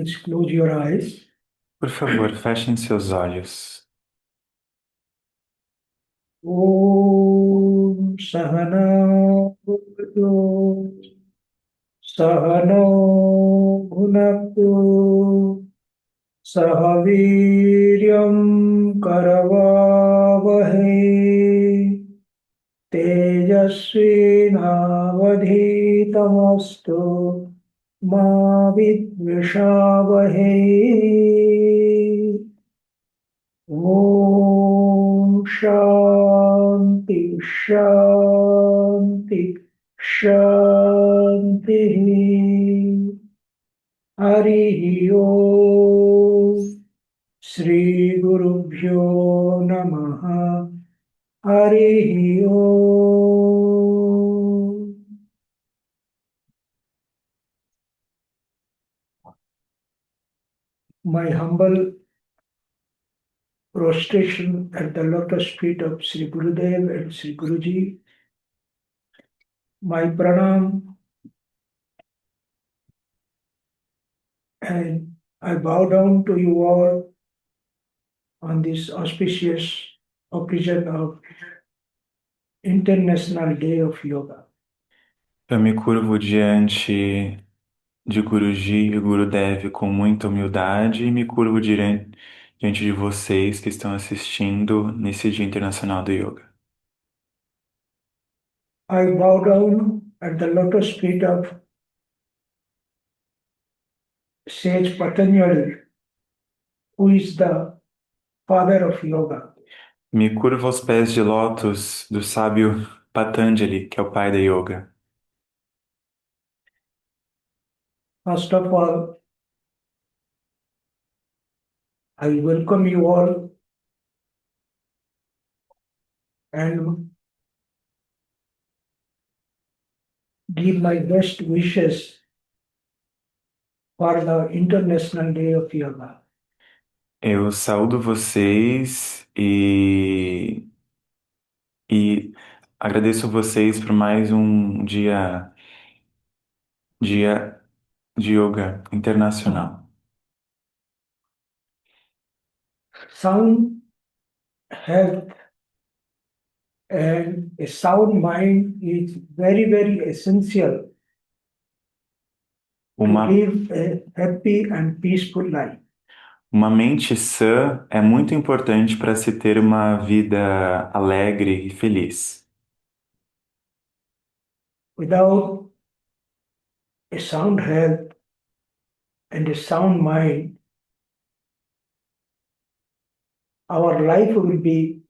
Please close your eyes. Por favor, fechem seus olhos. Om Sahana Bhuvatu Sahano Bhunaktu Sahaviryam Karavavahe Tejasvi Navadhitamastu Ma Vidvishavahe Om Shanti Shanti Shanti Hari Om Shri Gurubhyo Namaha Hari Om. My humble prostration at the lotus feet of Sri Gurudev and Sri Guruji. My pranam, and I bow down to you all on this auspicious occasion of International Day of Yoga. Eu me curvo diante de Guruji e Gurudev com muita humildade e me curvo diante de vocês que estão assistindo nesse Dia Internacional do Yoga. I bow down at the lotus feet of Sage Patanjali, who is the father of yoga. Me curvo aos pés de lótus do sábio Patanjali, que é o pai da yoga. First of all, I welcome you all and give my best wishes for the International Day of Yoga. Eu saúdo vocês e agradeço vocês por mais um dia de yoga internacional. Sound health and a sound mind is very, very essential to Uma, live a happy and peaceful life. uma mente sã é muito importante para se ter uma vida alegre e feliz. Without a sound health and a sound mind, our life will be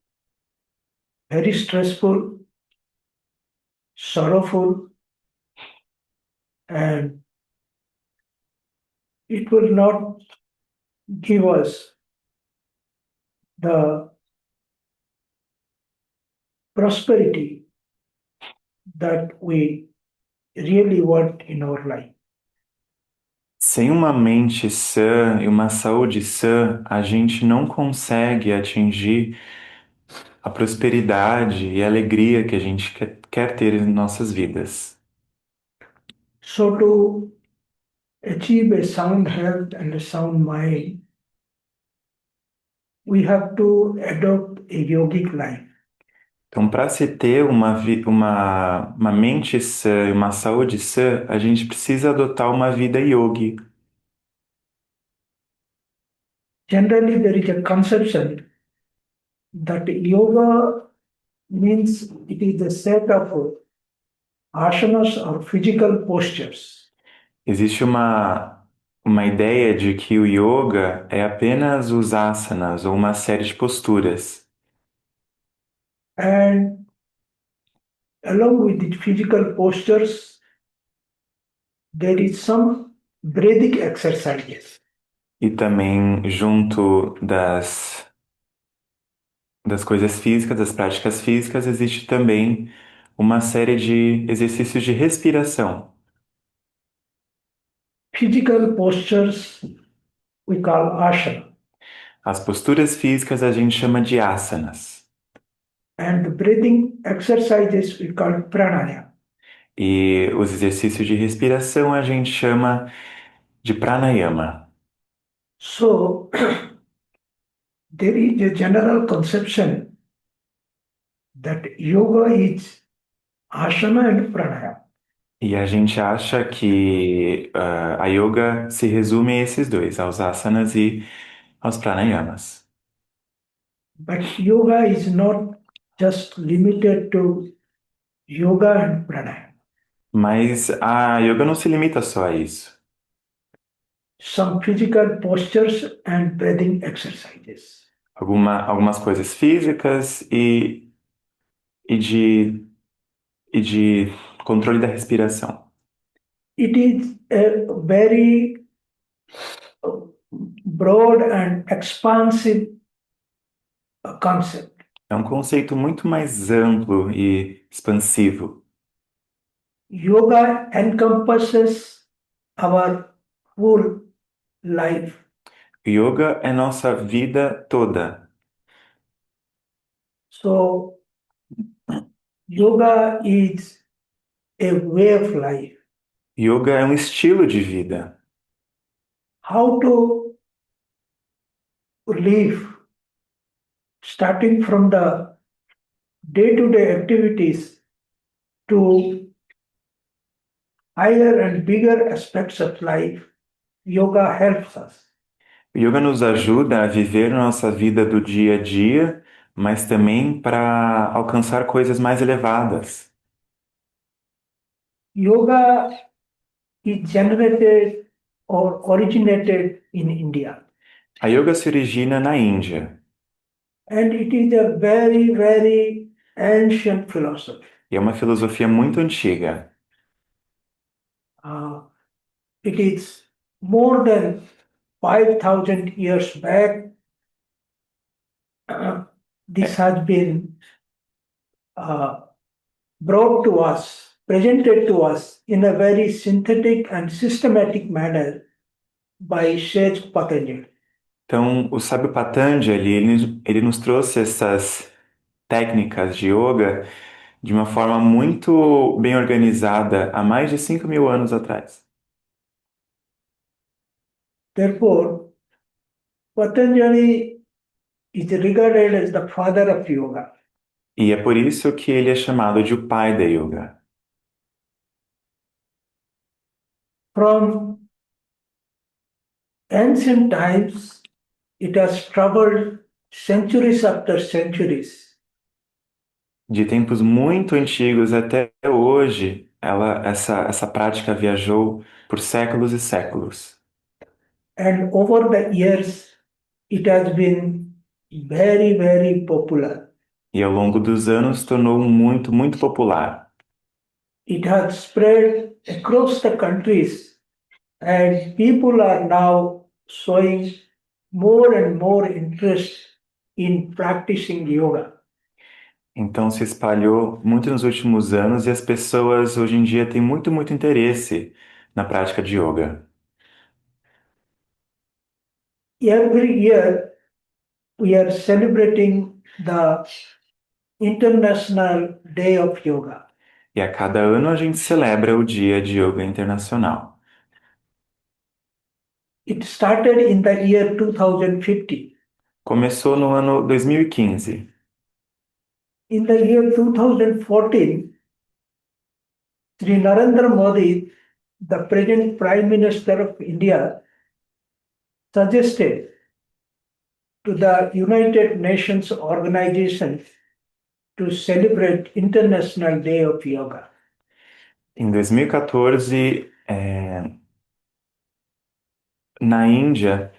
very stressful, sorrowful, and it will not give us the prosperity that we really want in our life. Sem uma mente sã e uma saúde sã, a gente não consegue atingir a prosperidade e a alegria que a gente quer ter em nossas vidas. So, to achieve a sound health and a sound mind, we have to adopt a yogic life. Então, para se ter uma mente sã e uma saúde sã, a gente precisa adotar uma vida yogi. Generally, there is a conception that yoga means it is a set of asanas or physical postures. Existe uma ideia de que o yoga é apenas os asanas ou uma série de posturas. And along with the physical postures, there is some breathing exercises. E também, junto das coisas físicas, das práticas físicas, existe também uma série de exercícios de respiração. Physical postures we call asana, As posturas físicas a gente chama de asanas. and the breathing exercises we call pranayama. E os exercícios de respiração a gente chama de pranayama. So there is a general conception that yoga is asana and pranayama. E a gente acha que a yoga se resume a esses dois, aos asanas e aos pranayamas. But yoga is not just limited to yoga and pranayama. Mas a yoga não se limita só a isso. Some physical postures and breathing exercises. Algumas coisas físicas e e de controle da respiração. It is a very broad and expansive concept. É um conceito muito mais amplo e expansivo. Yoga encompasses our whole life. Yoga é nossa vida toda. So, yoga is a way of life. Yoga é um estilo de vida. How to live, starting from the day to day activities to higher and bigger aspects of life, yoga helps us. Yoga nos ajuda a viver nossa vida do dia a dia, mas também para alcançar coisas mais elevadas. Yoga is generated or originated in India, A yoga se origina na Índia and it is a very, very ancient philosophy. e é uma filosofia muito antiga. Uh, it is more than 5,000 years back. This has been uh, brought to us, presented to us in a very synthetic and systematic manner by Sage Patanjali. Então, o sábio Patanjali, ele nos trouxe essas técnicas de yoga de uma forma muito bem organizada há mais de 5.000 anos atrás. Therefore, Patanjali is regarded as the father of yoga. E é por isso que ele é chamado de o pai da yoga. From ancient times, it has traveled centuries after centuries, De tempos muito antigos até hoje, essa prática viajou por séculos e séculos. and over the years, it has been very, very popular. E ao longo dos anos tornou muito, muito popular. It has spread across the countries, and people are now showing more and more interest in practicing yoga. Então se espalhou muito nos últimos anos e as pessoas hoje em dia têm muito, muito interesse na prática de yoga. Every year, we are celebrating the International Day of Yoga. E a cada ano a gente celebra o Dia de Yoga Internacional. It started in the year 2015. Começou no ano 2015. In the year 2014, Sri Narendra Modi, the present Prime Minister of India, suggested to the United Nations organization to celebrate International Day of Yoga. Em 2014, na Índia,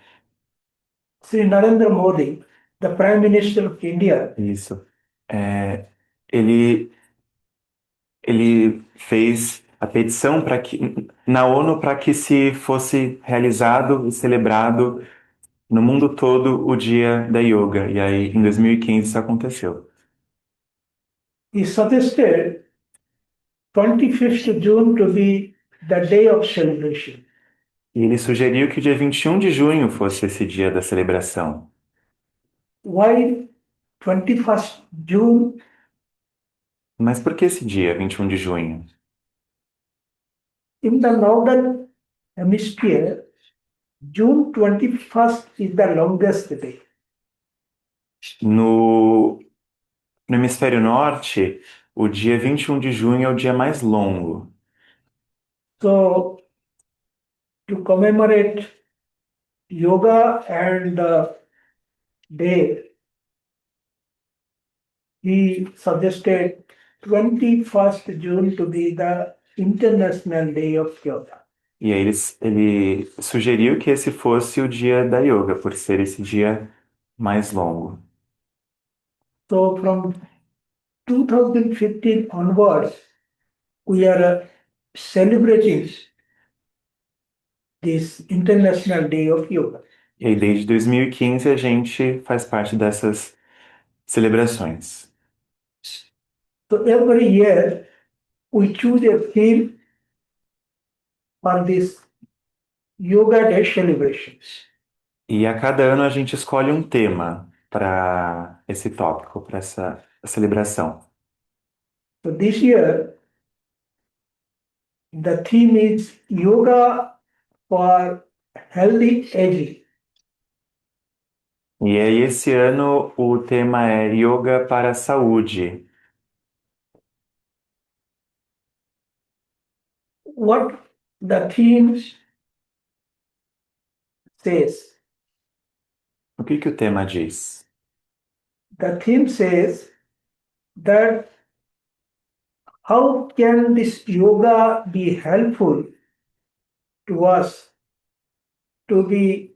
Sri Narendra Modi, the Prime Minister of India, isso, é, ele, ele fez a petição para que na ONU para que se fosse realizado e celebrado no mundo todo o Dia da Yoga. E aí, em 2015, isso aconteceu. he suggested 25th June to be the day of celebration. E ele sugeriu que o dia 21 de junho fosse esse dia da celebração. Why 21st June? Mas por que esse dia, 21 de junho? In the northern hemisphere, June 21st is the longest day. No, no hemisfério norte, o dia 21 de junho é o dia mais longo. So, to commemorate yoga and the day, he suggested 21st June to be the International Day of Yoga. E aí ele sugeriu que esse fosse o dia da yoga, por ser esse dia mais longo. So, from 2015 onwards, we are celebrating this International Day of Yoga. E aí, desde 2015, a gente faz parte dessas celebrações. So, every year, we choose a theme for this Yoga Day celebrations. E a cada ano a gente escolhe um tema para esse tópico, para essa celebração. So, this year, the theme is Yoga for Healthy Aging. E aí, esse ano, o tema é Yoga para a Saúde. What the theme says? O que que o tema diz? The theme says that how can this yoga be helpful to us to be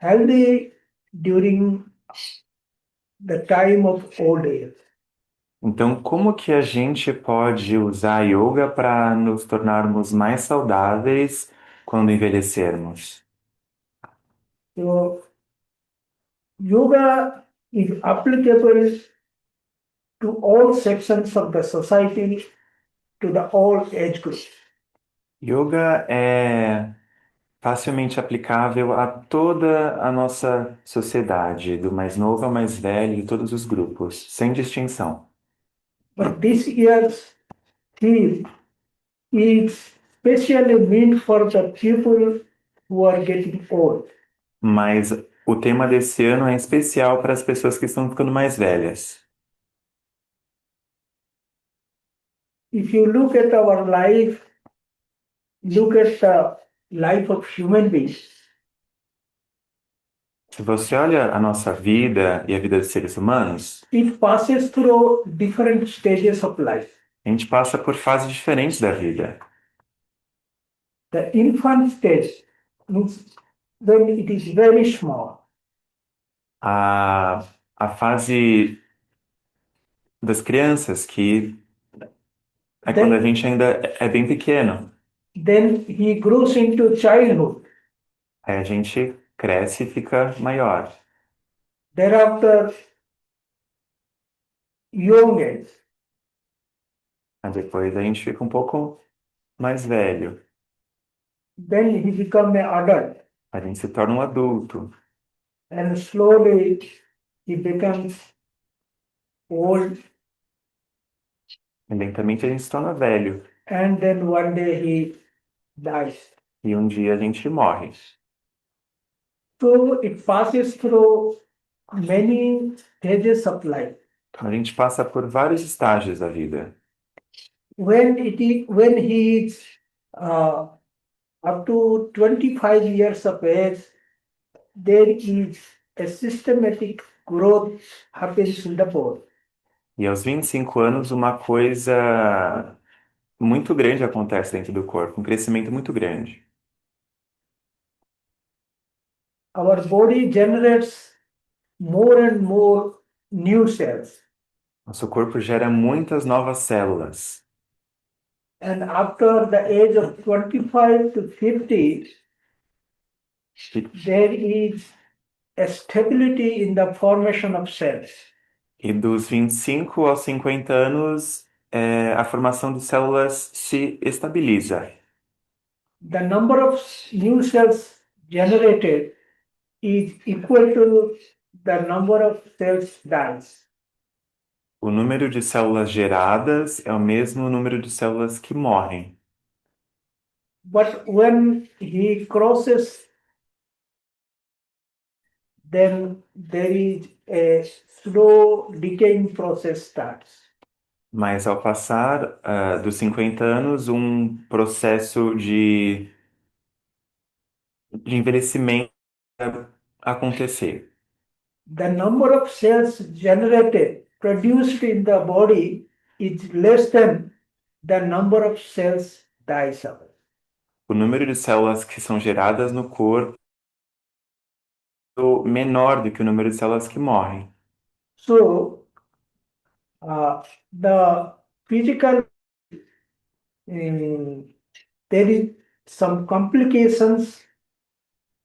healthy during the time of old age? Então, como que a gente pode usar a yoga para nos tornarmos mais saudáveis quando envelhecermos? So, yoga is applicable to all sections of the society, to the all age group. Yoga é facilmente aplicável a toda a nossa sociedade, do mais novo ao mais velho, de todos os grupos, sem distinção. But this year's theme is specially meant for the people who are getting old. Mas o tema desse ano é especial para as pessoas que estão ficando mais velhas. If you look at our life, look at the life of human beings, Se você olha a nossa vida e a vida dos seres humanos, it passes through different stages of life. a gente passa por fases diferentes da vida. The infant stage means when it is very small. A fase das crianças, que é quando a Then, gente ainda é bem pequeno. then he grows into childhood. Aí a gente cresce e fica maior. Thereafter, young age. Aí depois a gente fica um pouco mais velho. Then he becomes an adult. A gente se torna um adulto. And slowly he becomes old. E lentamente a gente se torna velho. And then one day he dies. E um dia a gente morre. So it passes through many stages of life. Então a gente passa por vários estágios da vida. When he is up to 25 years of age, there is a systematic growth happens in the body. E aos 25 anos, uma coisa muito grande acontece dentro do corpo, um crescimento muito grande. Our body generates more and more new cells. Nosso corpo gera muitas novas células. And after the age of 25 to 50, E, there is a stability in the formation of cells. e dos 25 aos 50 anos, a formação de células se estabiliza. The number of new cells generated is equal to the number of cells dies. O número de células geradas é o mesmo número de células que morrem. But when he crosses then there is a slow decaying process starts. Mas ao passar, dos 50 anos, um processo de envelhecimento vai acontecer. The number of cells generated, produced in the body is less than the number of cells dies away. O número de células que são geradas no corpo é menor do que o número de células que morrem. So, the physical, there is some complications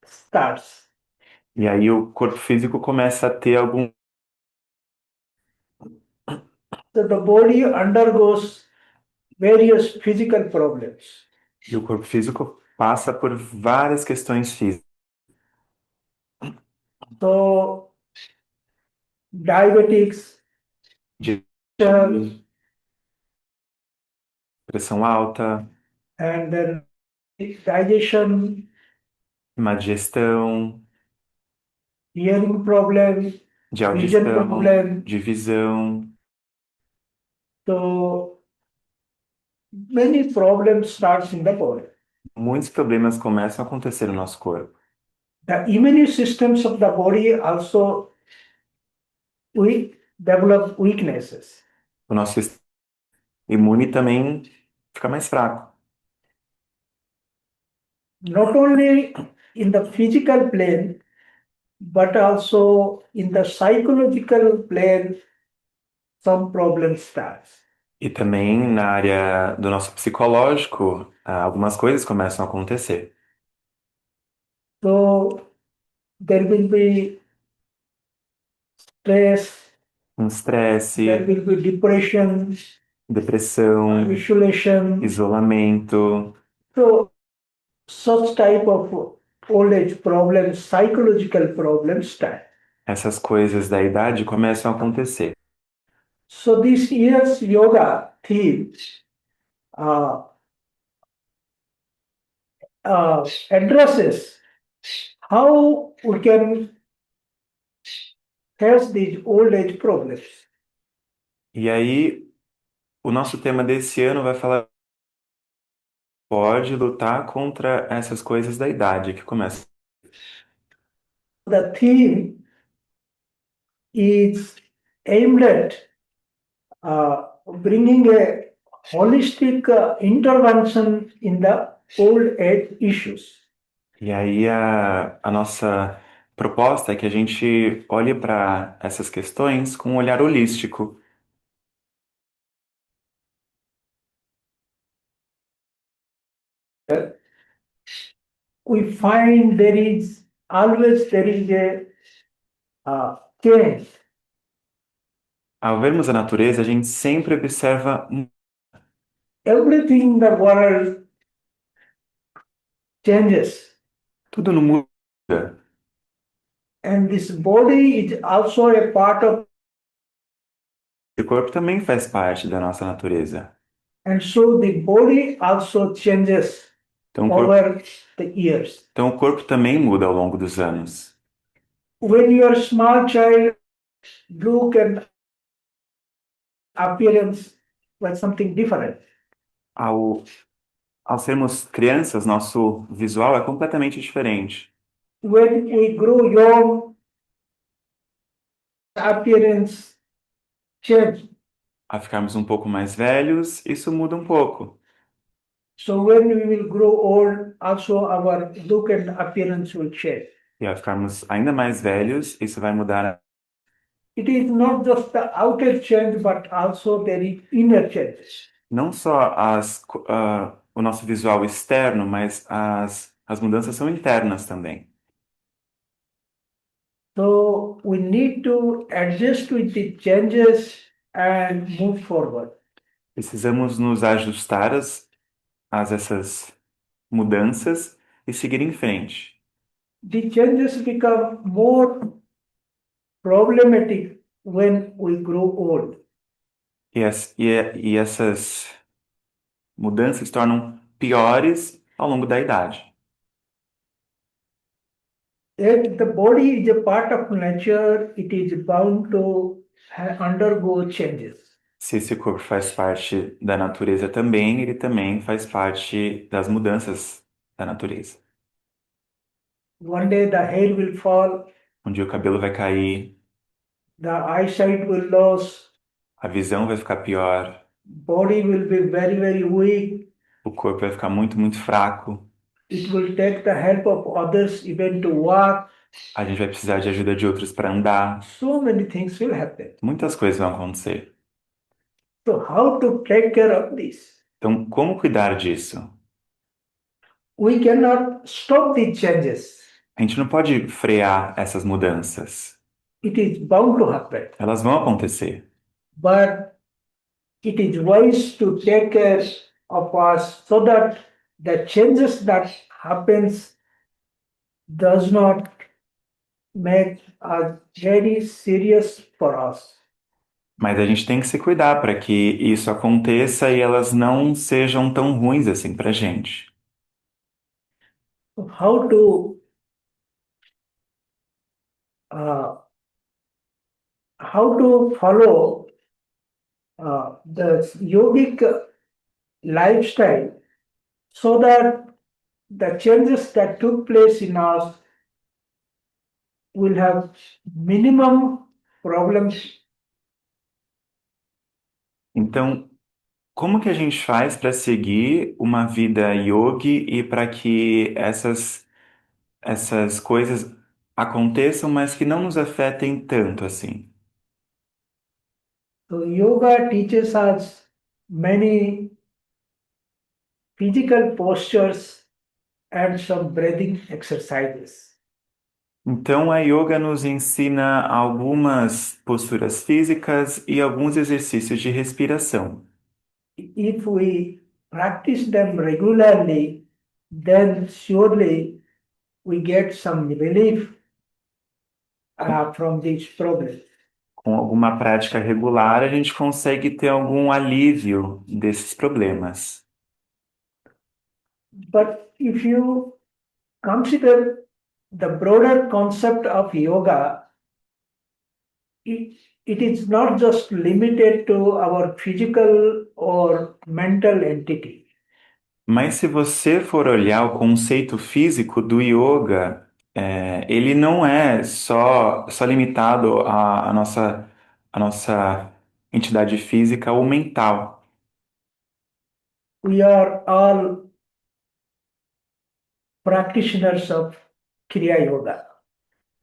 starts. E aí o corpo físico começa a ter algum. So the body undergoes various physical problems. E o corpo físico passa por várias questões físicas. So diabetics, De uh, pressão alta, and then digestion, má digestão, hearing problem, de vision audição, problem. de visão. So many problems starts in the body. Muitos problemas começam a acontecer no nosso corpo. The immune systems of the body also develop weaknesses. O nosso sistema imune também fica mais fraco. Not only in the physical plane, but also in the psychological plane, some problems starts. E também na área do nosso psicológico, algumas coisas começam a acontecer. So there will be stress, Um there estresse, will be depression, depressão, isolation. isolamento. So such type of old age problems, psychological problems start. Essas coisas da idade começam a acontecer. So this year's yoga theme uh, addresses how we can face these old age problems. E aí, o nosso tema desse ano vai falar pode lutar contra essas coisas da idade que começam. The theme is aimed at bringing a holistic intervention in the old age issues. E aí, a nossa proposta é que a gente olhe para essas questões com um olhar holístico. We find there is a change. Ao vermos a natureza, a gente sempre observa Everything in the world changes, tudo no mundo. and this body is also a part of, O corpo também faz parte da nossa natureza. and so the body also changes Então, o corpo, over the years. então, o corpo também muda ao longo dos anos. When you are a small child, look and appearance was something different. Ao, ao sermos crianças, nosso visual é completamente diferente. When we grow young, appearance change. Ao ficarmos um pouco mais velhos, isso muda um pouco. So when we will grow old, also our look and appearance will change. E ao ficarmos ainda mais velhos, isso vai mudar. It is not just the outer change, but also there is inner changes. Não só o nosso visual externo, mas as mudanças são internas também. So we need to adjust with the changes and move forward. Precisamos nos ajustar a essas mudanças e seguir em frente. The changes become more problematic when we grow old. E essas mudanças se tornam piores ao longo da idade. Yet the body is a part of nature, it is bound to undergo changes. Se esse corpo faz parte da natureza também, ele também faz parte das mudanças da natureza. One day the hair will fall, Um dia o cabelo vai cair, the eyesight will lose, a visão vai ficar pior, body will be very, very weak. o corpo vai ficar muito, muito fraco. It will take the help of others even to walk. A gente vai precisar de ajuda de outros para andar. So many things will happen. Muitas coisas vão acontecer. So how to take care of this? Então, como cuidar disso? We cannot stop the changes. A gente não pode frear essas mudanças. It is bound to happen. Elas vão acontecer. But it is wise to take care of us so that the changes that happens does not make us very serious for us. Mas a gente tem que se cuidar para que isso aconteça e elas não sejam tão ruins assim para gente. So uh, how to follow the yogic lifestyle so that the changes that took place in us will have minimum problems. Então, como que a gente faz para seguir uma vida yogi e para que essas coisas aconteçam, mas que não nos afetem tanto assim? So yoga teaches us many physical postures and some breathing exercises. Então, a yoga nos ensina algumas posturas físicas e alguns exercícios de respiração. If we practice them regularly, then surely we get some relief from these problems. Com alguma prática regular, a gente consegue ter algum alívio desses problemas. But if you consider the broader concept of yoga, it, it is not just limited to our physical or mental entity. Mas se você for olhar o conceito físico do yoga, ele não é só limitado à nossa entidade física ou mental. We are all practitioners of Kriya Yoga.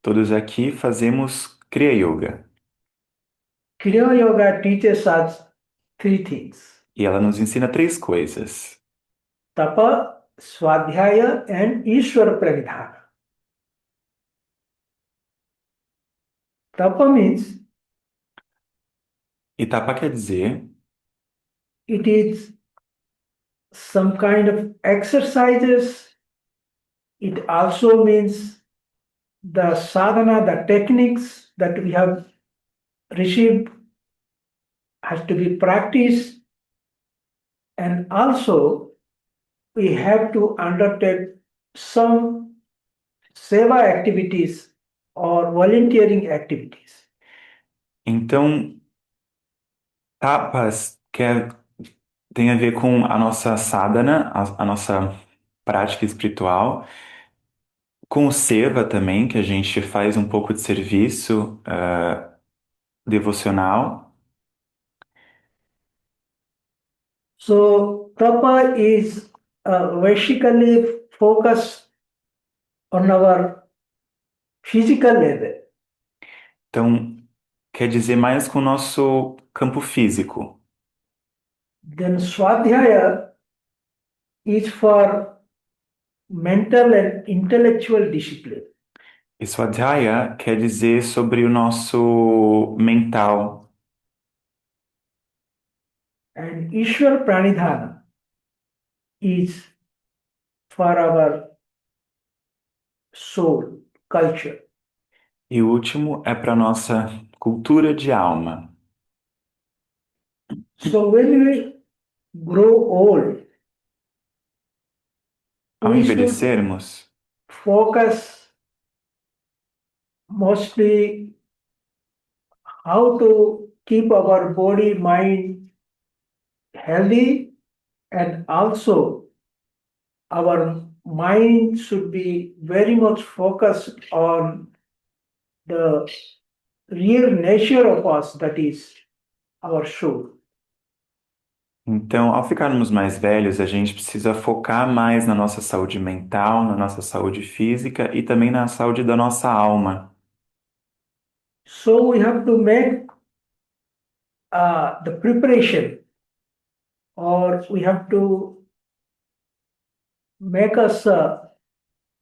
Todos aqui fazemos Kriya Yoga. Kriya Yoga teaches us three things: E ela nos ensina três coisas: Tapa, Swadhyaya, and Ishwar Pranidhana. Tapa means Itapa quer dizer it is some kind of exercises. It also means the sadhana, the techniques that we have received has to be practiced, and also we have to undertake some seva activities or volunteering activities. Então, tapas tem a ver com a nossa sadhana, a nossa prática espiritual, com o seva também, que a gente faz um pouco de serviço devocional. So tapa is basically focused on our physical level. Então, quer dizer mais com o nosso campo físico. Then Swadhyaya is for mental and intellectual discipline. E Swadhyaya quer dizer sobre o nosso mental. And Ishwar Pranidhana is for our soul, culture. E o último é para nossa cultura de alma. So when we grow old, Ao we should envelhecermos, focus mostly how to keep our body, mind healthy, and also our mind should be very much focused on the real nature of us, that is our soul. Então, ao ficarmos mais velhos, a gente precisa focar mais na nossa saúde mental, na nossa saúde física e também na saúde da nossa alma. So we have to make the preparation, or we have to make us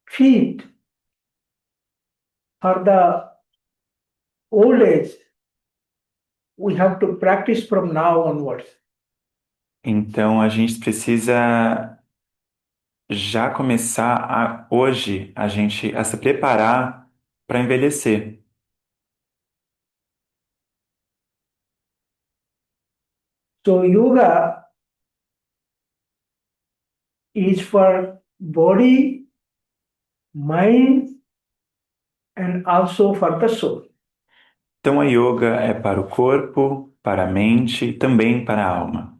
fit for the old age. We have to practice from now onwards. Então, a gente precisa já começar hoje a gente a se preparar para envelhecer. So yoga is for body, mind, and also for the soul. Então, a yoga é para o corpo, para a mente e também para a alma.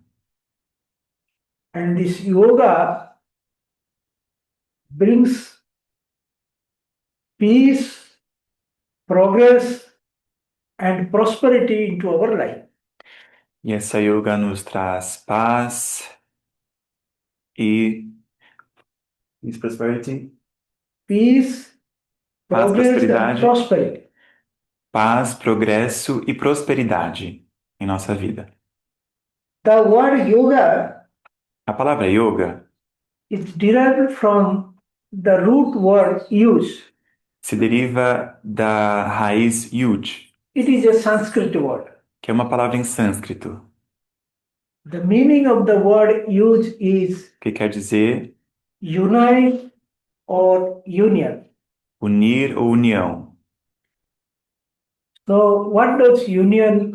And this yoga brings peace, progress, and prosperity into our life. E essa yoga nos traz paz e prosperity, Peace, paz, progress, and prosperidade, prosperity. paz, progresso e prosperidade em nossa vida. The word yoga A palavra yoga is derived from the root word use. se deriva da raiz yud, It is a Sanskrit word. que é uma palavra em sânscrito, The meaning of the word use is que quer dizer unite or union. unir ou união. So what does union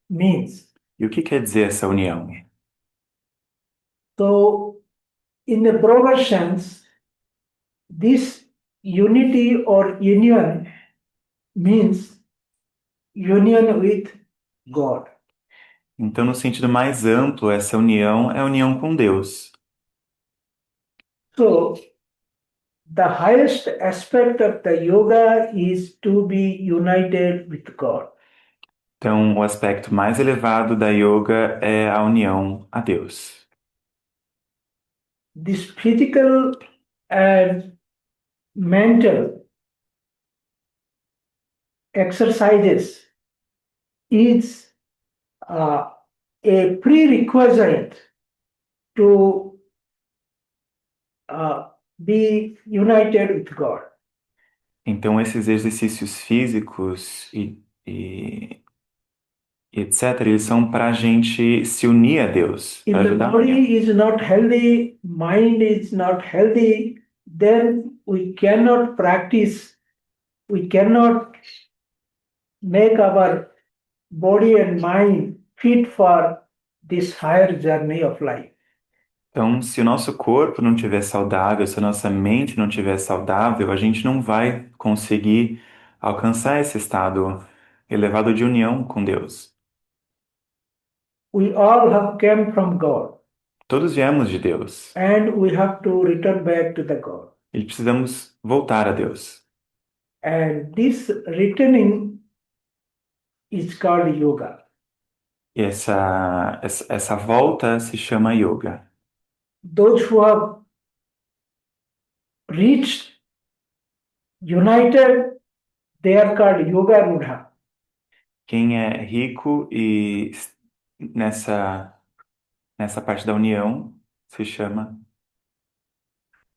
means? E o que quer dizer essa união? So in the broader sense, this unity or union means union with God. Então, no sentido mais amplo, essa união é a união com Deus. So the highest aspect of the yoga is to be united with God. Então, o aspecto mais elevado da yoga é a união a Deus. This physical and mental exercises is a prerequisite to be united with God. Então, esses exercícios físicos e etc., eles são para a gente se unir a Deus, If para the ajudar. body is not healthy, mind is not healthy, then we cannot practice, we cannot make our body and mind fit for this higher journey of life. Então, se o nosso corpo não estiver saudável, se a nossa mente não estiver saudável, a gente não vai conseguir alcançar esse estado elevado de união com Deus. We all have come from God Todos viemos de Deus and we have to return back to the God. e precisamos voltar a Deus. And this returning is called yoga. E essa volta se chama yoga. Those who have reached united, they are called yoga rudha. Quem é rico e nessa parte da união se chama.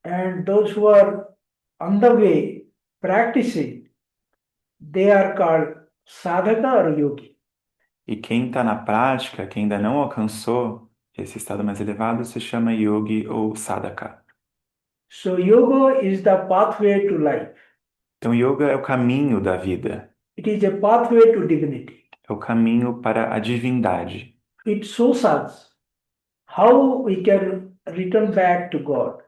And those who are on the way practicing, they are called sadhaka or yogi. E quem está na prática, quem ainda não alcançou esse estado mais elevado, se chama yogi ou sadhaka. So yoga is the pathway to life. Então, yoga é o caminho da vida, It is a pathway to dignity. é o caminho para a divindade. It shows us how we can return back to God.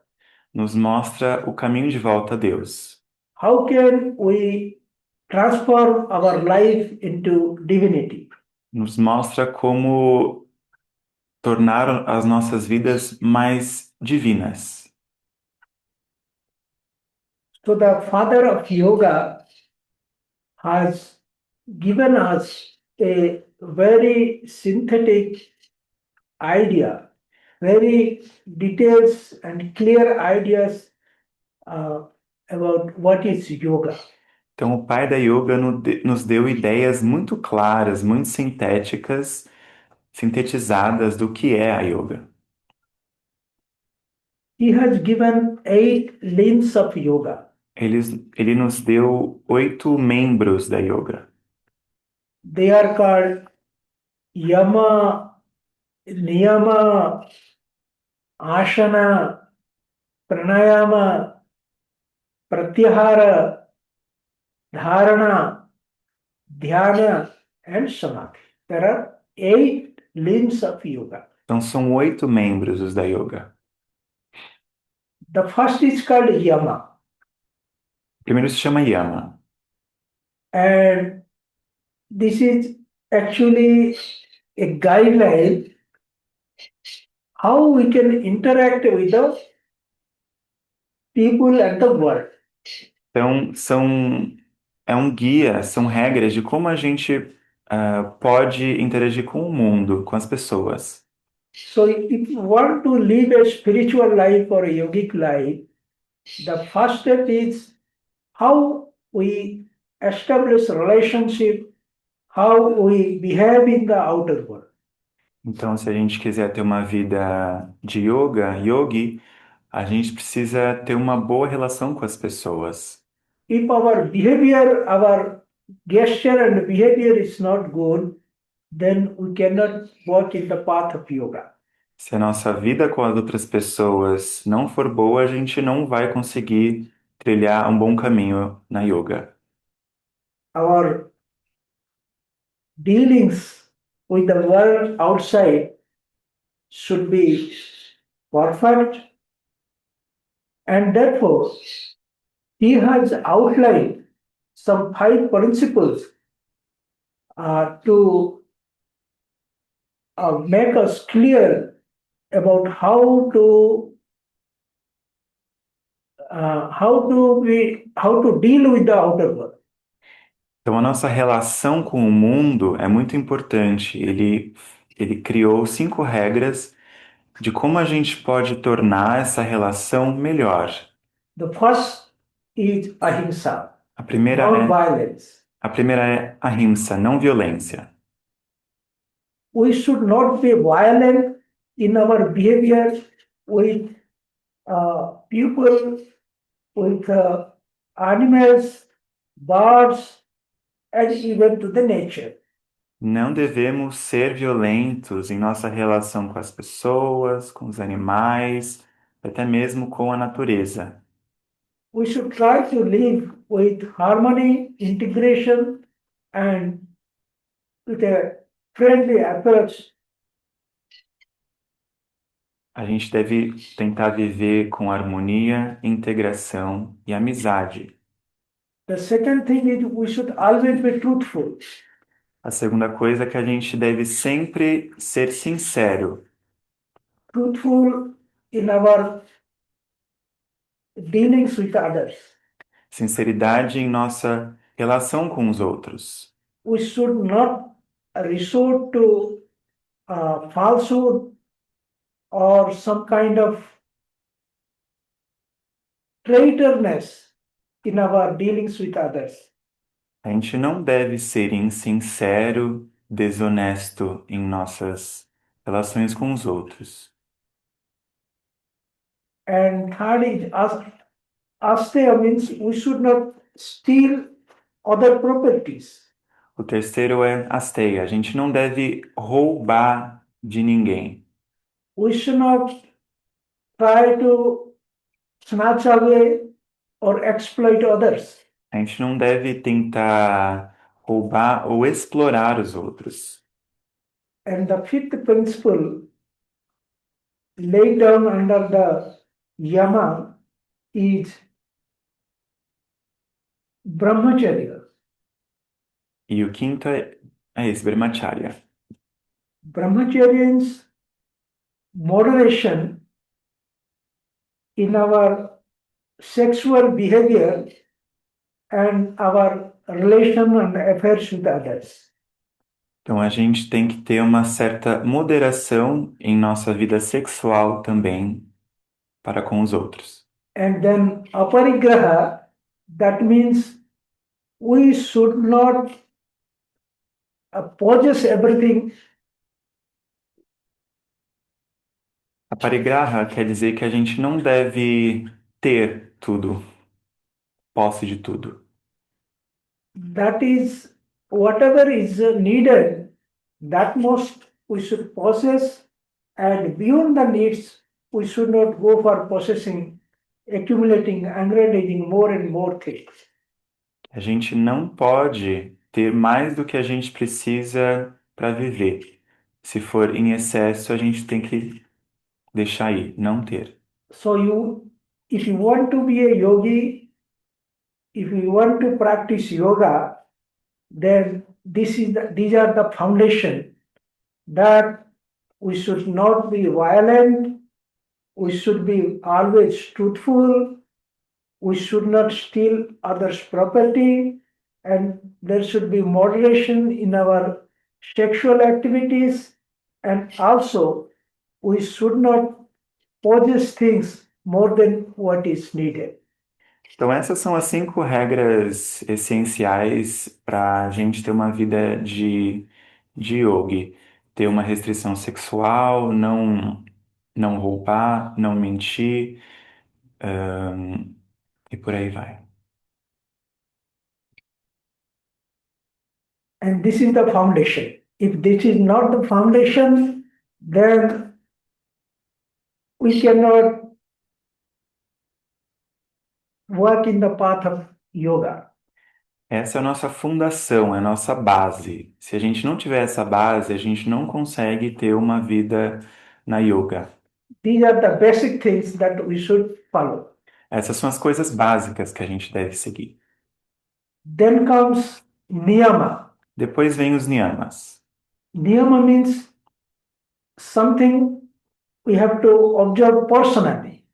Nos mostra o caminho de volta a Deus. How can we transform our life into divinity. Nos mostra como tornar as nossas vidas mais divinas. So the father of yoga has given us a very synthetic idea, very details and clear ideas about what is yoga. Então, o pai da yoga nos deu ideias muito claras, muito sintéticas, sintetizadas do que é a yoga. He has given 8 limbs of yoga. Ele nos deu 8 membros da yoga. They are called yama, niyama, ashana, pranayama, pratyahara, dharana, dhyana, and samadhi. There are 8 limbs of yoga. Então, são 8 membros os da yoga. The first is called yama, O primeiro se chama yama. and this is actually a guideline how we can interact with the people and the world. Então, é um guia, são regras de como a gente pode interagir com o mundo, com as pessoas. So, if you want to live a spiritual life or a yogic life, the first step is how we establish relationship, how we behave in the outer world. Então, se a gente quiser ter uma vida de yoga, yogi, a gente precisa ter uma boa relação com as pessoas. If our behavior, our gesture and behavior is not good, then we cannot walk in the path of yoga. Se a nossa vida com as outras pessoas não for boa, a gente não vai conseguir trilhar um bom caminho na yoga. Our dealings with the world outside should be perfect, and therefore he has outlined some 5 principles to make us clear about how to deal with the outer world. Então, a nossa relação com o mundo é muito importante. Ele criou 5 regras de como a gente pode tornar essa relação melhor. The first is ahimsa, A primeira non-violence. a primeira é ahimsa, não violência. We should not be violent in our behavior with people, with animals, birds, and even to the nature. Não devemos ser violentos em nossa relação com as pessoas, com os animais, até mesmo com a natureza. We should try to live with harmony, integration, and with a friendly approach. A gente deve tentar viver com harmonia, integração e amizade. The second thing is we should always be truthful. A segunda coisa é que a gente deve sempre ser sincero. Truthful in our dealings with others. Sinceridade em nossa relação com os outros. We should not resort to falsehood or some kind of traitorness in our dealings with others. A gente não deve ser insincero, desonesto em nossas relações com os outros. And third is asteya means we should not steal other properties. O terceiro é asteia. A gente não deve roubar de ninguém. We should not try to snatch away or exploit others. A gente não deve tentar roubar ou explorar os outros. And the fifth principle laid down under the yama is brahmacharya. E o quinto é esse, Brahmacharya. Brahmacharians, moderation in our sexual behavior and our relation and affairs with others. Então a gente tem que ter uma certa moderação em nossa vida sexual também para com os outros. And then aparigraha, that means we should not possess everything. A parigraha quer dizer que a gente não deve ter tudo, posse de tudo. That is, whatever is needed, that most we should possess, and beyond the needs, we should not go for possessing, accumulating, aggregating more and more things. A gente não pode ter mais do que a gente precisa para viver. Se for em excesso, a gente tem que deixar ir, não ter. So if you want to be a yogi, if you want to practice yoga, then these are the foundation that we should not be violent, we should be always truthful, we should not steal others' property, and there should be moderation in our sexual activities, and also we should not possess things more than what is needed. Então, essas são as 5 regras essenciais para a gente ter uma vida de yogi. Ter uma restrição sexual, não roubar, não mentir, e por aí vai. And this is the foundation. If this is not the foundation, then we cannot work in the path of yoga. Essa é a nossa fundação, é a nossa base. Se a gente não tiver essa base, a gente não consegue ter uma vida na yoga. These are the basic things that we should follow. Essas são as coisas básicas que a gente deve seguir. Then comes niyama. Depois vem os niyamas. Niyama means something we have to observe personally.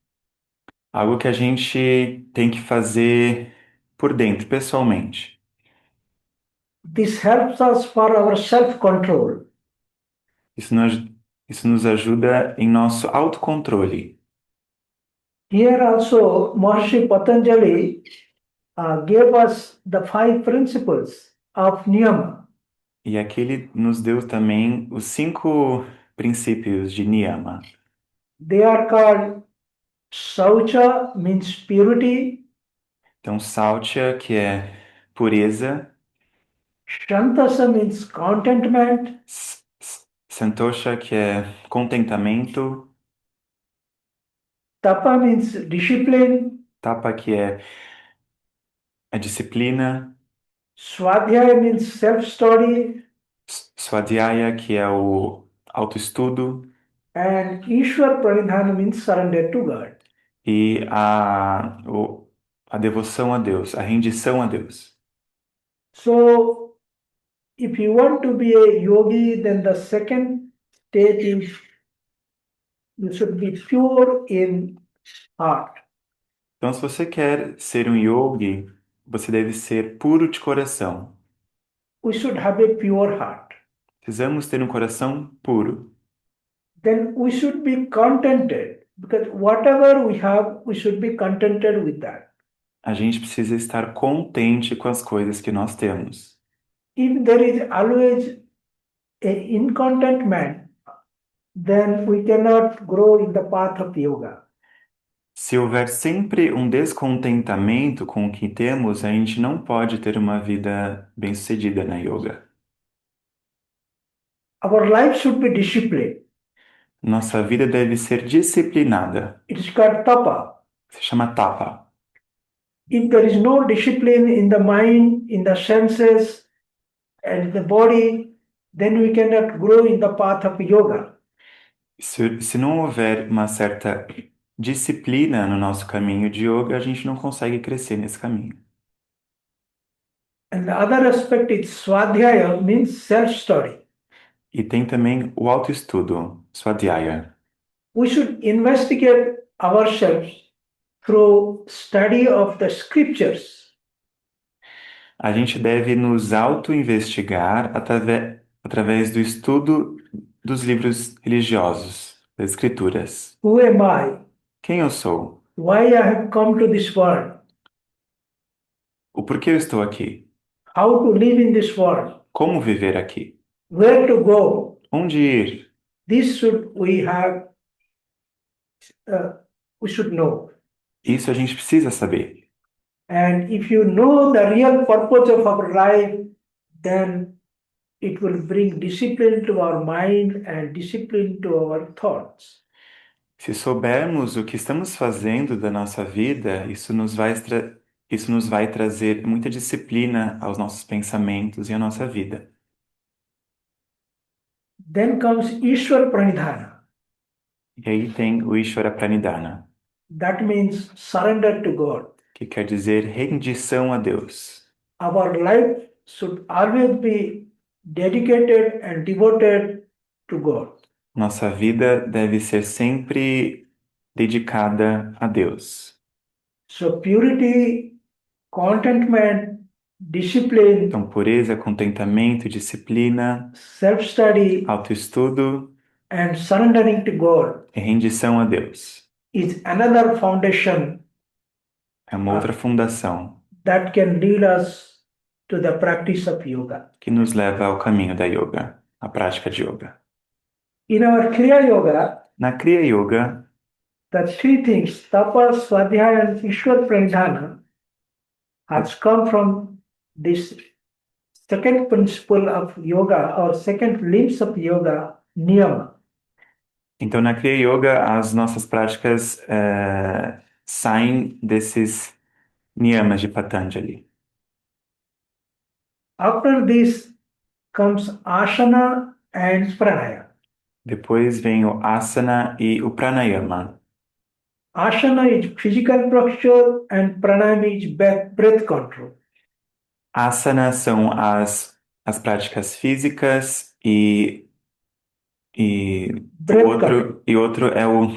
Algo que a gente tem que fazer por dentro, pessoalmente. This helps us for our self-control. Isso nos, isso nos ajuda em nosso autocontrole. Here also, Maharishi Patanjali gave us the 5 principles of niyama. E aqui ele nos deu também os 5 princípios de niyama. They are called Saucha, means purity, Então, Sautya, que é pureza, Shantasa means contentment, Santosha, que é contentamento, Tapa means discipline, Tapa, que é a disciplina, Swadhyaya means self-study, Swadhyaya, que é o autoestudo, and Ishwar Pranidhana means surrender to God. e a devoção a Deus, a rendição a Deus. So, if you want to be a yogi, then the second state is you should be pure in heart. Então, se você quer ser um yogi, você deve ser puro de coração. We should have a pure heart. Precisamos ter um coração puro. Then we should be contented because whatever we have, we should be contented with that. A gente precisa estar contente com as coisas que nós temos. If there is always a incontent man, then we cannot grow in the path of yoga. Se houver sempre um descontentamento com o que temos, a gente não pode ter uma vida bem-sucedida na yoga. Our life should be disciplined. Nossa vida deve ser disciplinada. It's called tapa. Se chama tapa. If there is no discipline in the mind, in the senses, and the body, then we cannot grow in the path of yoga. Se não houver uma certa disciplina no nosso caminho de yoga, a gente não consegue crescer nesse caminho. And the other aspect is Swadhyaya means self-study. E tem também o autoestudo, Swadhyaya. We should investigate ourselves through study of the scriptures. A gente deve nos auto-investigar através do estudo dos livros religiosos, das escrituras. Who am I? Quem eu sou? Why I have come to this world? O porquê eu estou aqui? How to live in this world? Como viver aqui? Where to go? Onde ir? This should uh, we should know. Isso a gente precisa saber. And if you know the real purpose of our life, then it will bring discipline to our mind and discipline to our thoughts. Se soubermos o que estamos fazendo da nossa vida, isso nos vai trazer muita disciplina aos nossos pensamentos e à nossa vida. Then comes Ishwar Pranidhana. E aí tem o Ishvara Pranidhana, That means surrender to God. que quer dizer rendição a Deus. Our life should always be dedicated and devoted to God. Nossa vida deve ser sempre dedicada a Deus. So purity, contentment, discipline, Então, pureza, contentamento, disciplina, self-study, autoestudo and surrendering to God e rendição a Deus. is another foundation É uma outra fundação that can lead us to the practice of yoga. que nos leva ao caminho da yoga, à prática de yoga. In our Kriya Yoga, Na Kriya Yoga, the three things, tapa, swadhyaya, and Ishwar Pranidhana, has come from this second principle of yoga or second limbs of yoga, niyama. então na Kriya Yoga, as nossas práticas saem desses niyamas de Patanjali. After this comes asana and pranayama. Depois vem o asana e o pranayama. Asana is physical posture and pranayama is breath control. Asana são as práticas físicas e Breath control. outro é o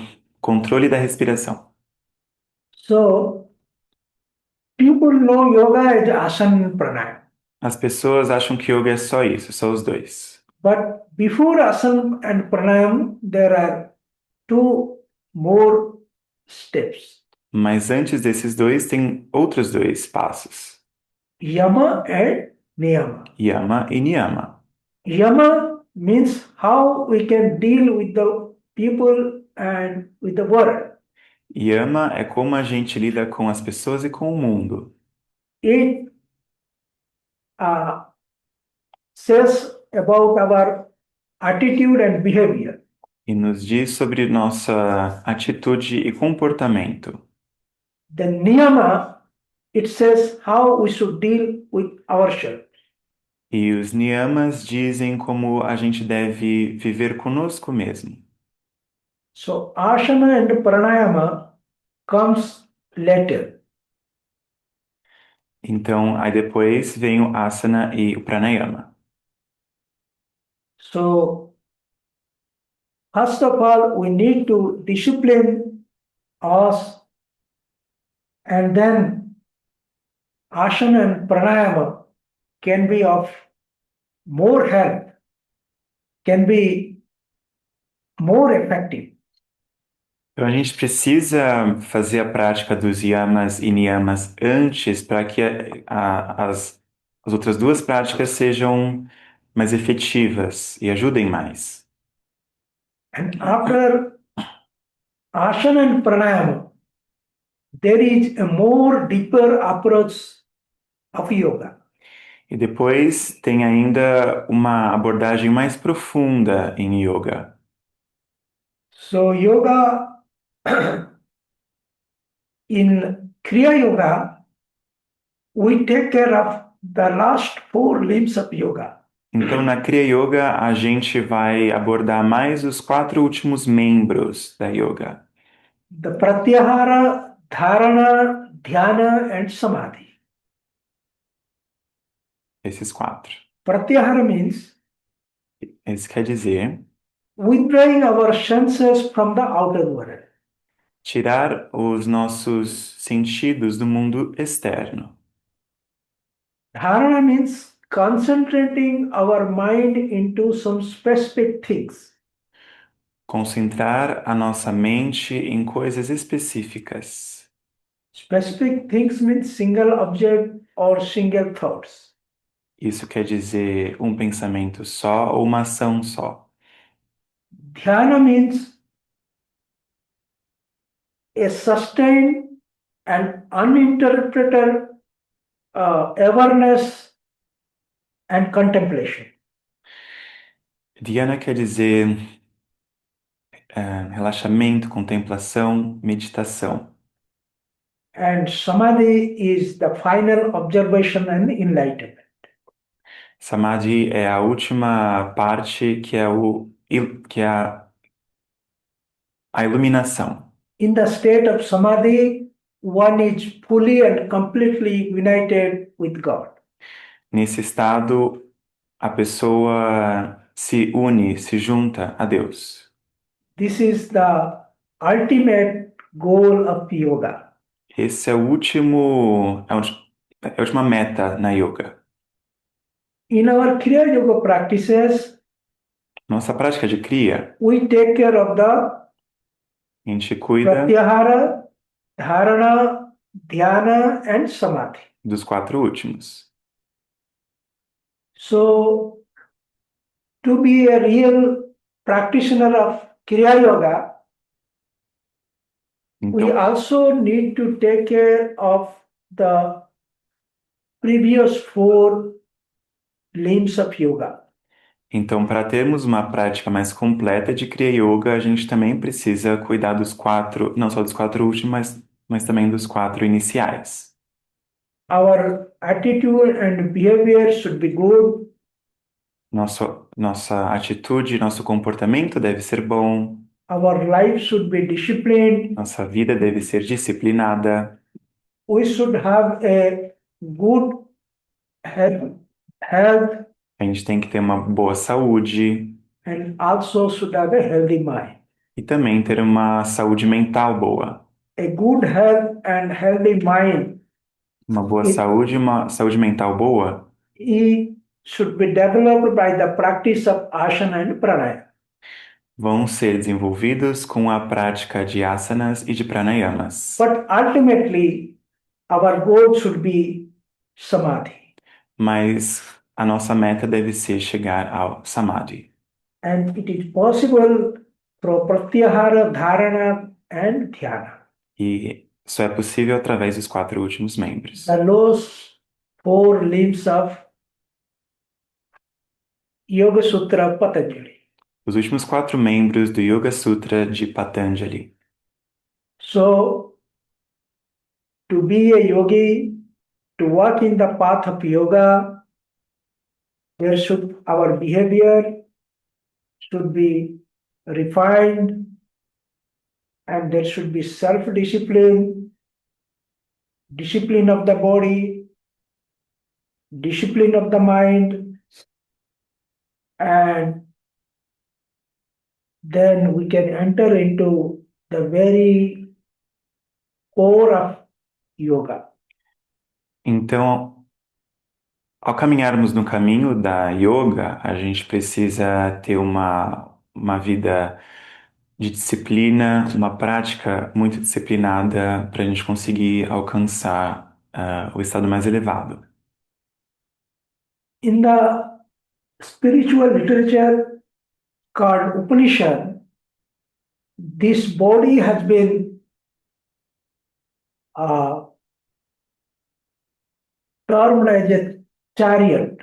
controle da respiração. So people know yoga as asana and pranayama. As pessoas acham que yoga é só isso, só os dois. But before asana and pranayama, there are two more steps. Mas antes desses dois, tem outros dois passos: Yama and niyama. yama e niyama. Yama means how we can deal with the people and with the world. Yama é como a gente lida com as pessoas e com o mundo. It uh, says about our attitude and behavior. E nos diz sobre nossa atitude e comportamento. The niyama, it says how we should deal with ourselves. E os niyamas dizem como a gente deve viver conosco mesmo. So asana and pranayama comes later. Então, aí depois vem o asana e o pranayama. So first of all, we need to discipline us, and then asana and pranayama can be of more help, can be more effective. Então, a gente precisa fazer a prática dos yamas e niyamas antes para que as outras duas práticas sejam mais efetivas e ajudem mais. And after asana and pranayama, there is a more deeper approach of yoga. E depois tem ainda uma abordagem mais profunda em yoga. So yoga in Kriya Yoga, we take care of the last four limbs of yoga. Então, na Kriya Yoga, a gente vai abordar mais os quatro últimos membros da yoga. The Pratyahara, Dharana, Dhyana, and Samadhi. Esses quatro. Pratyahara means Isso quer dizer withdrawing our senses from the outer world. tirar os nossos sentidos do mundo externo. Dharana means concentrating our mind into some specific things. Concentrar a nossa mente em coisas específicas. Specific things means single object or single thoughts. Isso quer dizer um pensamento só ou uma ação só. Dhyana means a sustained and uninterpreted awareness and contemplation. Dhyana quer dizer relaxamento, contemplação, meditação. And samadhi is the final observation and enlightenment. Samadhi é a última parte que é a iluminação. In the state of samadhi, one is fully and completely united with God. Nesse estado, a pessoa se une, se junta a Deus. This is the ultimate goal of yoga. Esse é o último, é a última meta na yoga. In our Kriya Yoga practices, Nossa prática de Kriya, we take care of the a gente cuida pratyahara, dharana, dhyana, and samadhi. dos quatro últimos. So, to be a real practitioner of Kriya Yoga, we Então, also need to take care of the previous four limbs of yoga. então, para termos uma prática mais completa de Kriya Yoga, a gente também precisa cuidar dos quatro, não só dos quatro últimos, mas também dos quatro iniciais. Our attitude and behavior should be good. Nossa atitude, nosso comportamento deve ser bom, Our life should be disciplined. nossa vida deve ser disciplinada, We should have a good health a gente tem que ter uma boa saúde and also should have a healthy mind. e também ter uma saúde mental boa. A good health and healthy mind Uma boa It- saúde e uma saúde mental boa should be developed by the practice of asana and pranayama. vão ser desenvolvidos com a prática de asanas e de pranayamas. But ultimately, our goal should be samadhi. Mas a nossa meta deve ser chegar ao samadhi. And it is possible through pratyahara, dharana, and dhyana. E só é possível através dos quatro últimos membros. The last four limbs of Yoga Sutra Patanjali. Os últimos quatro membros do Yoga Sutra de Patanjali. So, to be a yogi, to walk in the path of yoga, our behavior should be refined, and there should be self-discipline, discipline of the body, discipline of the mind, and then we can enter into the very core of yoga. Então, ao caminharmos no caminho da yoga, a gente precisa ter uma vida de disciplina, uma prática muito disciplinada para a gente conseguir alcançar o estado mais elevado. In the spiritual literature called Upanishad, this body has been termed as a chariot.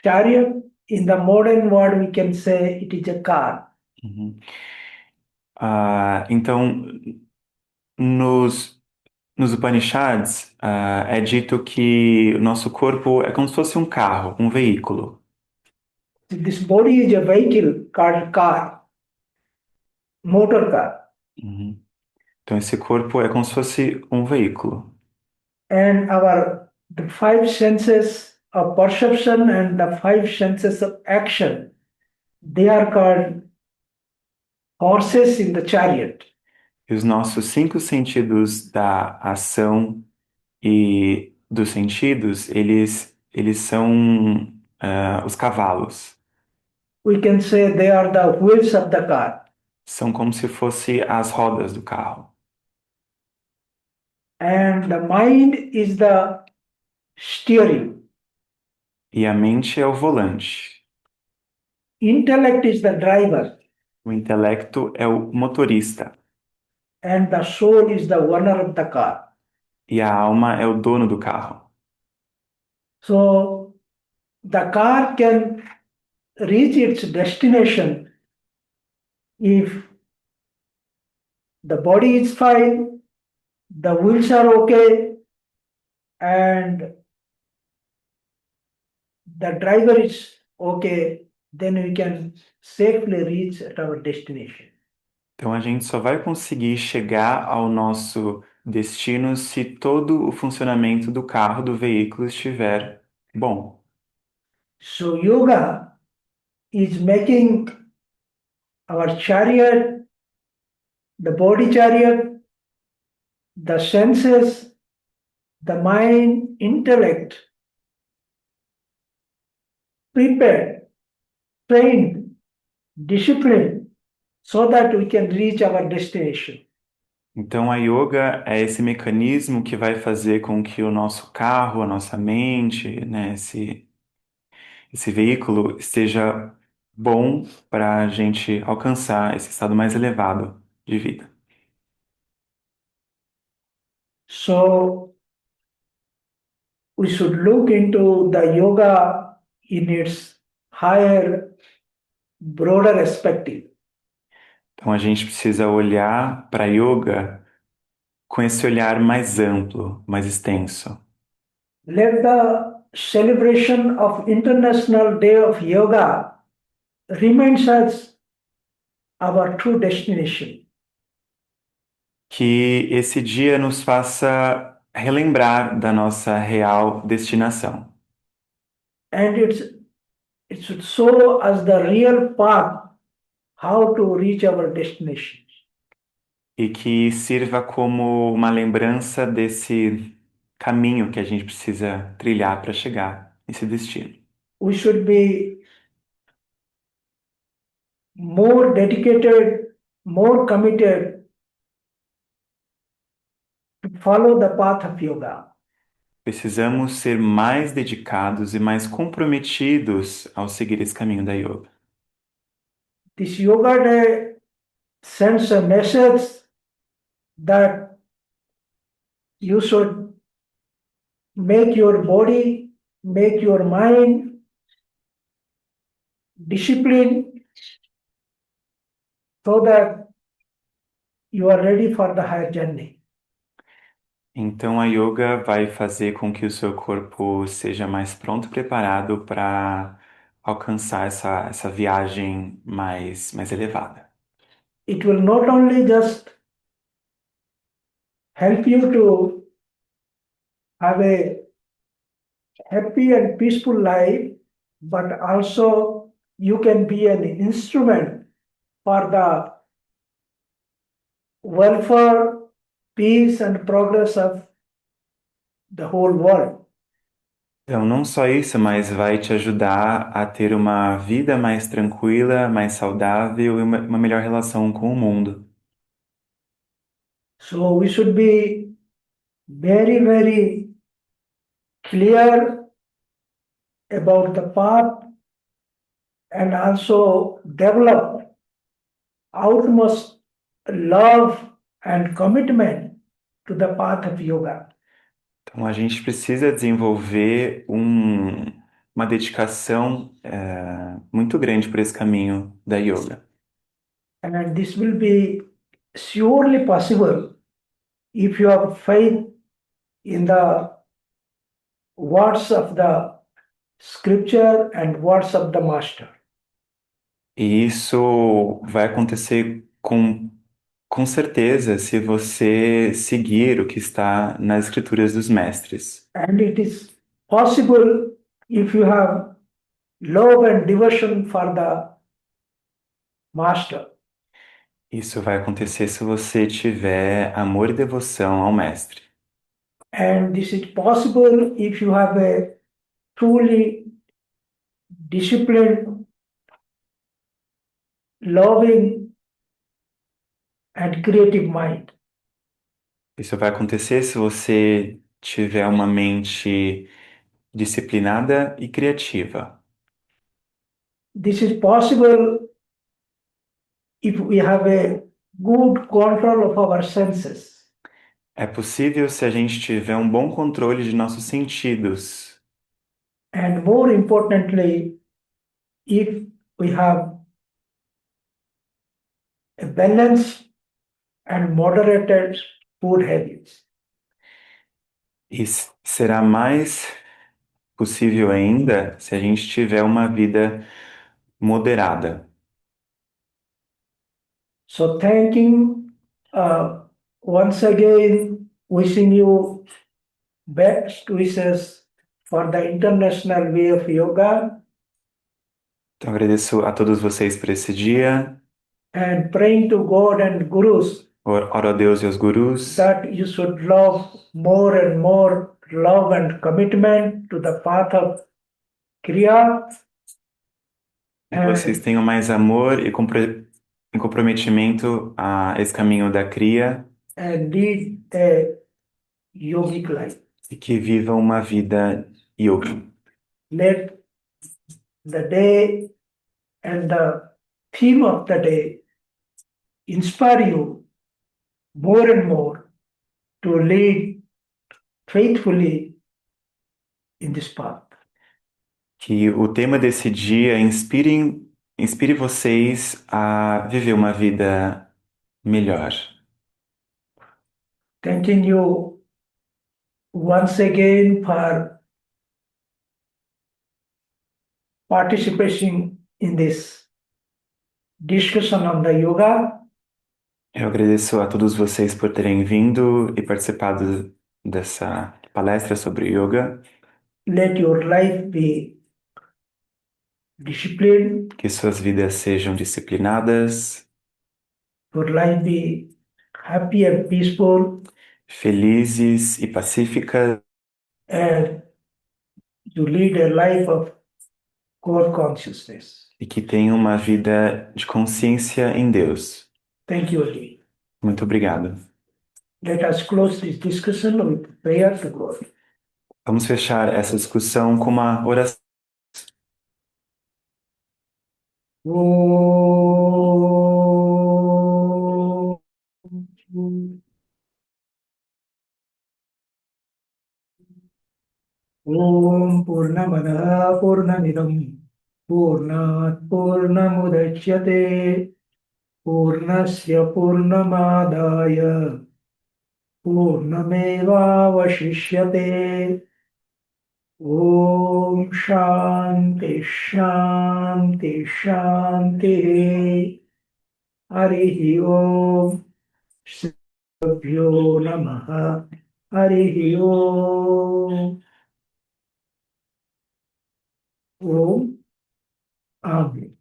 Chariot, in the modern word, we can say it is a car. Uhum. Então, nos Upanishads, é dito que o nosso corpo é como se fosse um carro, um veículo. This body is a vehicle called car, motor car. Uhum. Então, esse corpo é como se fosse um veículo. And our the five senses of perception and the five senses of action, they are called horses in the chariot. E os nossos cinco sentidos da ação e dos sentidos, eles são os cavalos. We can say they are the wheels of the car. São como se fossem as rodas do carro. And the mind is the steering. E a mente é o volante. Intellect is the driver. O intelecto é o motorista. And the soul is the owner of the car. E a alma é o dono do carro. So the car can reach its destination if the body is fine, the wheels are okay, and the driver is okay, then we can safely reach at our destination. Então a gente só vai conseguir chegar ao nosso destino se todo o funcionamento do carro, do veículo estiver bom. So yoga is making our chariot, the body chariot, the senses, the mind, intellect, prepared, trained, disciplined, so that we can reach our destination. Então a yoga é esse mecanismo que vai fazer com que o nosso carro, a nossa mente, né, esse veículo esteja bom para a gente alcançar esse estado mais elevado de vida. So we should look into the yoga in its higher, broader perspective. Então a gente precisa olhar para a yoga com esse olhar mais amplo, mais extenso. Let the celebration of International Day of Yoga reminds us our true destination. Que esse dia nos faça relembrar da nossa real destinação. And it should show us the real path how to reach our destination. E que sirva como uma lembrança desse caminho que a gente precisa trilhar para chegar nesse destino. We should be more dedicated, more committed to follow the path of yoga. Precisamos ser mais dedicados e mais comprometidos ao seguir esse caminho da yoga. This Yoga Day sends a message that you should make your body, make your mind disciplined so that you are ready for the higher journey. Então a yoga vai fazer com que o seu corpo seja mais pronto e preparado para alcançar essa viagem mais elevada. It will not only just help you to have a happy and peaceful life, but also you can be an instrument for the welfare, peace, and progress of the whole world. Então, não só isso, mas vai te ajudar a ter uma vida mais tranquila, mais saudável e uma melhor relação com o mundo. So we should be very, very clear about the path and also develop utmost love and commitment to the path of yoga. Então, a gente precisa desenvolver uma dedicação muito grande por esse caminho da yoga. And this will be surely possible if you have faith in the words of the scripture and words of the master. E isso vai acontecer com Com certeza, se você seguir o que está nas Escrituras dos Mestres. And it is possible if you have love and devotion for the master. Isso vai acontecer se você tiver amor e devoção ao Mestre. And this is possible if you have a truly disciplined, loving, and creative mind. Isso vai acontecer se você tiver uma mente disciplinada e criativa. This is possible if we have a good control of our senses. É possível se a gente tiver um bom controle de nossos sentidos. And more importantly, if we have a balanced and moderated food habits. E será mais possível ainda se a gente tiver uma vida moderada. So thanking once again, wishing you best wishes for the International Way of Yoga Então agradeço a todos vocês por esse dia. and praying to God and Gurus Oro a Deus e aos gurus that you should love more and more love and commitment to the path of Kriya que vocês and, tenham mais amor e comprometimento a esse caminho da cria and lead a yogic life. e que vivam uma vida yoga. Let the day and the theme of the day inspire you more and more to lead faithfully in this path. Que o tema desse dia inspire vocês a viver uma vida melhor. Thanking you once again for participating in this discussion on the yoga. Eu agradeço a todos vocês por terem vindo e participado dessa palestra sobre yoga. Let your life be disciplined, Que suas vidas sejam disciplinadas, your life be happy and peaceful, felizes e pacíficas, and you lead a life of God consciousness. e que tenham uma vida de consciência em Deus. Thank you again. Muito obrigado. Let us close this discussion with prayer to God. Vamos fechar essa discussão com uma oração. Om Purnamada Purnamidam Purnat Purnamudachyate Purnasya Purnamadaya Purnamevavashishyate Om Shanti Shanti Shanti Harihi Om Shri Gurubhyo Namaha Harihi Om Om Amen.